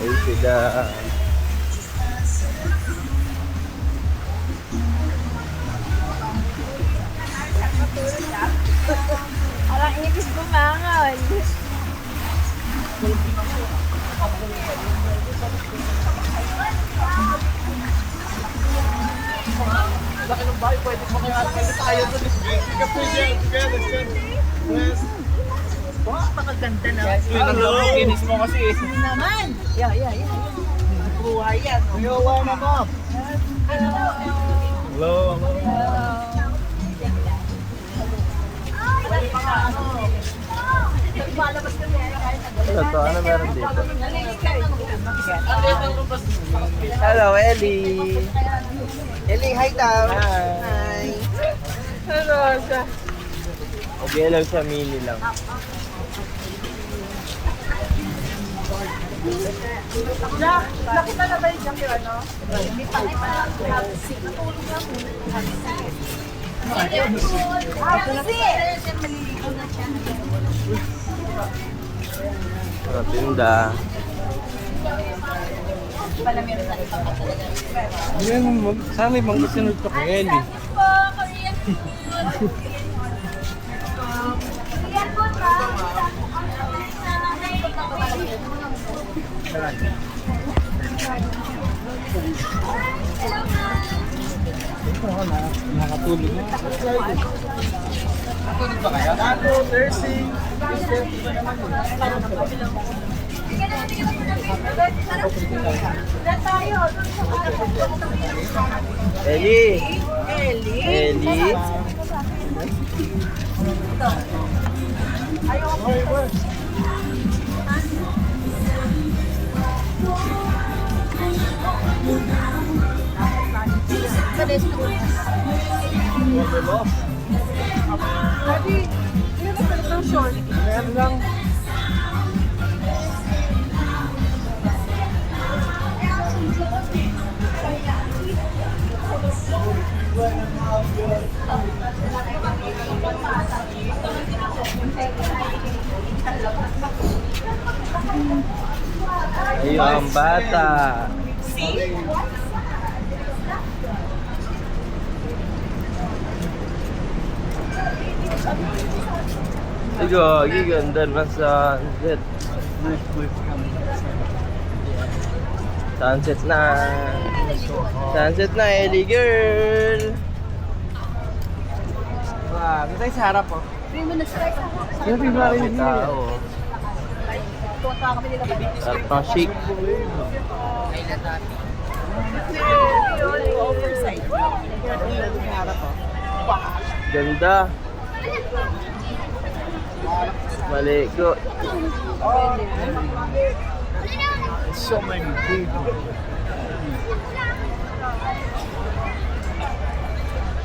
Ayun sila. Parang ipis bumangon. Laki ng bahay, pwede pa kaya tayo doon. Sige po dyan, yes. Pakaganda na. Hello! Kinis mo kasi eh. Naman! Yeah. Buhay yan. Ayawa na mo. Hello. Ito, ano meron dito? Hello, Ellie. Ellie, hi daw. Hi. Hello, siya. Okay lang siya, mini lang. Jack, nakita na ba yung Jack yung ano? Hindi pa. Natulog na po. Maliligo na siya. Mga tinda. Pala meron na ibang katalaga. Sana ibang kasunod ka kay Ellie. Korean food. Korean food ba? Nakatulog na. Nakatulog ba kayo? Ako, nursing. Ellie. Ellie. Daddy, ano ba ito short? Meron lang. Ayun ang bata. Sige, giganda na sunset. Sunset na. Sunset na, Ellie girl. Wow, kita sa harap oh. Yung February tao. At na chic. Ganda. Maligo. So many people.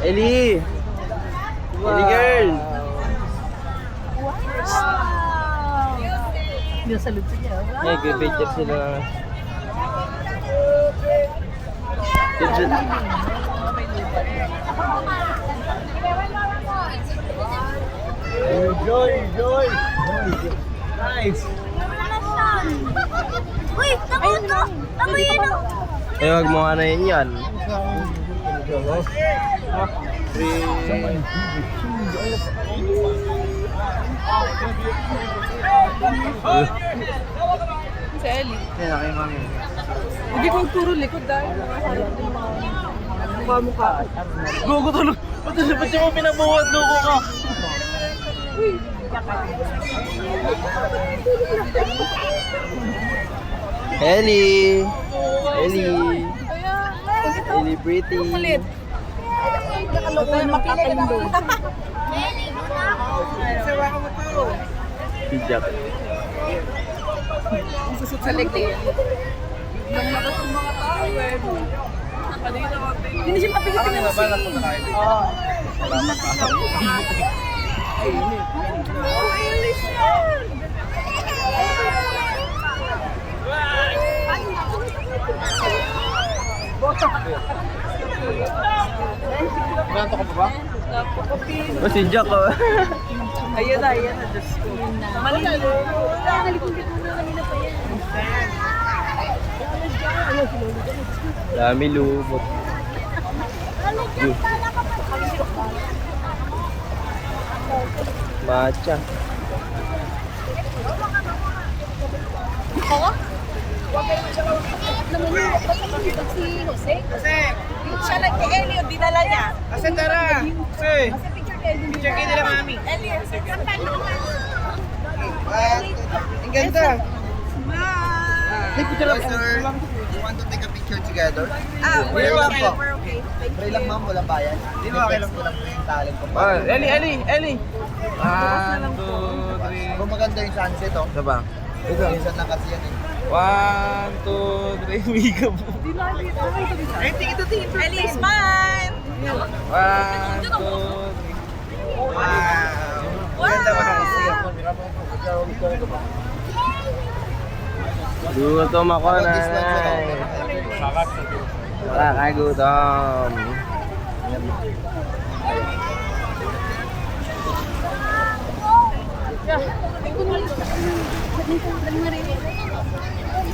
Ellie! Ellie girl! Nasalud siya. May picture sila. Picture. Enjoy! Nice! Uy! Tamo yun o! Eh, wag mo na yun yan. Si Ellie. Yan na kay mami. Hindi ko puro likod dahil nakaharap din mga mukha. Gugo tulog! Ba't mo pinabuhat? Gugo ka! Ellie! Ellie! Ellie pretty! Ito yung makapalindol. Si Jack. Susot sa leg na yan. Nang lakas ng mga tao eh. Hindi siya mapigitin na kasi. Oo. Oh, English yan! Ganto ka pa ba? Oh, si Jack oh. Ayun na, Diyos ko. Mali na. Nalikod ka na kanina pa yan. Dami lumot. Yun. Matcha. Ako? Naman yun, si Jose. Kasi, Siya nag-Elio, dinala niya. kasi tara. Kasi, Kasi picture kayo din. picture kayo nila, mami. Elio, ang Ang ganda. Smile! Picture lang. You want to take a picture together? We're We're okay. okay. We're okay. Thank Pray you. lang ma'am, walang bayan. Di ba okay lang? Ko lang po yung talent ko. Eli. 1, 2, 3. Kung maganda yung sunset, oh. Diba? Minsan lang kasi yan eh. 1, 2, 3. Miga po. Ay, tingin. Ellie, smile! 1, 2, 3. Wow. Ganda ba? Gutom ako, nanay. Nakakagutom.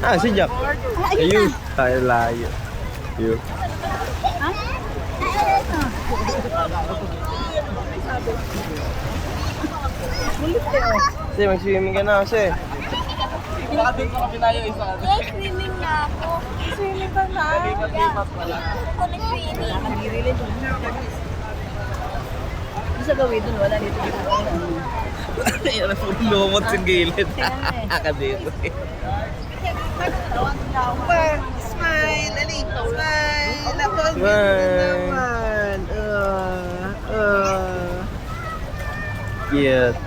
Ah, si Jack. Ayun. Tayo layo. Ayun. Kasi mag-swimming ka na kasi. Baka doon pa kami tayo isa. Swimming na ako. Swimming ka na. Ako nag-swimming. Sa gawin dun, wala dito. Yan na po lumot sa gilid. Aka dito. Smile, Ali. Smile. Ako ang naman. Cute.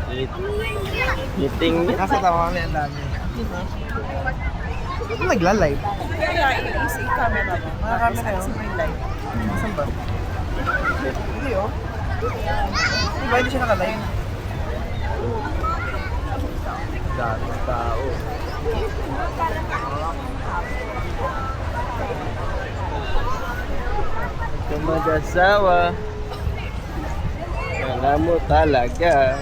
Meeting niya. Nasa tawa kami ang dami. Ito nagla-live. Kaya i-easy camera mo. Mga camera yun. May live. Saan ba? Hindi oh. Diba hindi siya naka-live? Dami tao. Ito mag-asawa. Alam mo talaga.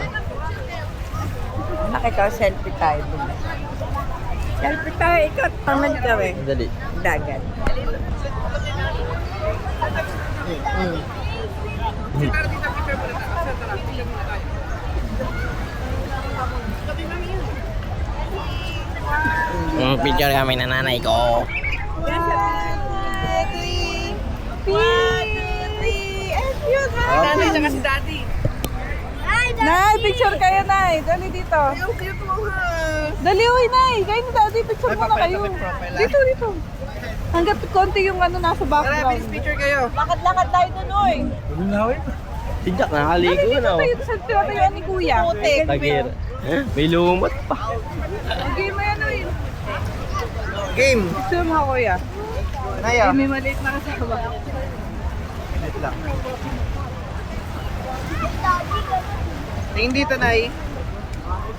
Nakita ko selfie tayo. Selfie tayo. Ikaw, tamad ka eh. Dali. Dagat. Picture kami na nanay ko. Nanay na kasi daddy. Nay, picture kayo, Nay. Dali dito. Dali, uy, Nay. Kayo ni daddy, picture muna kayo. Dito. Hanggat konti yung ano nasa Tara, background. bilis picture kayo. Lakad-lakad tayo dun, uy. Si Jack nakaligo na. oh. Tayo sa tatayuan ni Kuya. Putik. Tagir. May lumot pa. Okay mo yan, uy. Game. Picture mo, Kuya. Naya. May maliit na kasama. Wait lang. Tingin dito, Nay.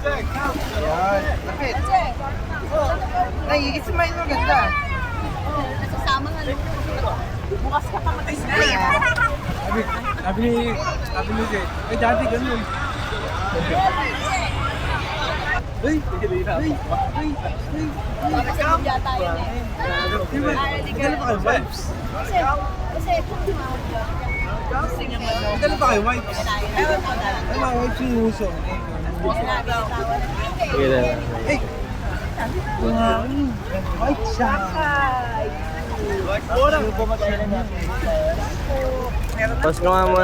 Ayan. Lapit. Nay, i-smile mo ganda. Nasasama nga lang. Bukas ka pa mag-smile. Sabi ni Jay, ay dati ganun. Uy! Masaya tayo na eh. Magdala pa kayo wipes? Magdala pa kayo wipes? Ay, mga wipes yung uso. Sige na. Ay! White siya! Pause ko nga muna.